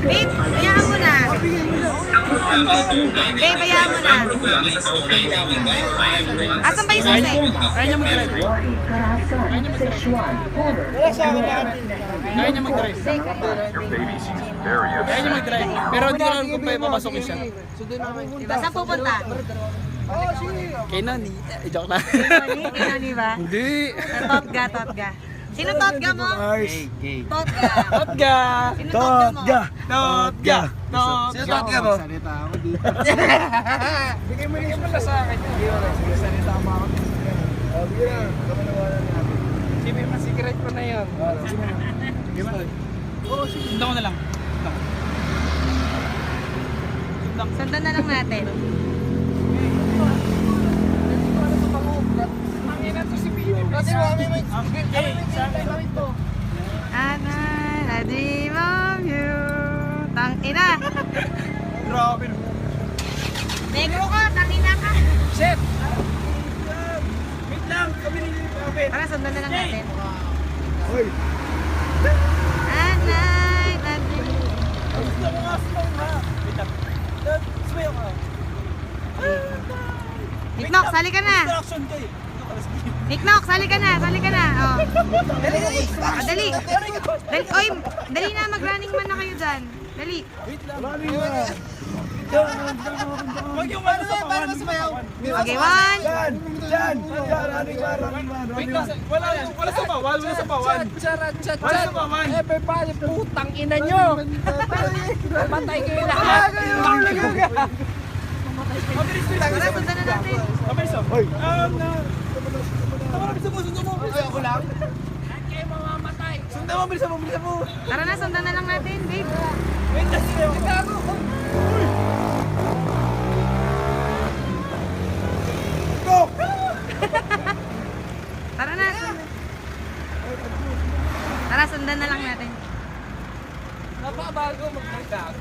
Babe, bayaan mo na. Babe, bayaan mo na. Asan ba yung susi? Kaya niya mag-drive. Kaya niya mag-drive. Kaya niya mag-drive. Pero hindi ko alam kung pa ipapasukin siya. Diba? Saan pupunta? Kay Nani. Joke na. Kay Nani ba? Hindi. Totga, Totga. Sino Totga mo? Totga. Totga. Sino Totga mo? Totga. Sino Totga mo? Salita ako dito. Bigay mo lang sa akin. Salita mo ako dito. Sige na, secret ko na yun. Sige mo. Sundan ko na lang. Sundan na lang natin. Anay, I dream of you. Tangina. Grabe. Negro ka, tangina ka. Shit! Wait lang, kami nililipapit. Tara, sundan na lang natin. Hoy! Anay, I dream. Gusto mo nga slow ha. Wait lang. Sumayo ka. Niknok, sali ka na. Distraction ka eh. Niknok, sali ka na, sali ka na. Oh. Dali. Dali, oy, dali na, mag-running man na kayo dyan. Dali. Wait lang. Running man! Huwag yung ano sa pawan. Okay, one. Yan! Yan! Yan! Running man! Running man! Wait Running lang. man! Wala sa bawal. Wala sa pawan. Wala sa pawan. Everybody, putang ina nyo! Patay kayo lahat! Mabilis. Tara, sundan na natin. Mabilis. Hoy! Sundan mo. Ay, ako lang. Lahat kayo mamamatay! Sundan mo. Mabilis mo. Tara na, sundan na lang natin, babe. Wait lang. Gago. Go! Tara na. Tara, sundan na lang natin. Napabago magmagdag.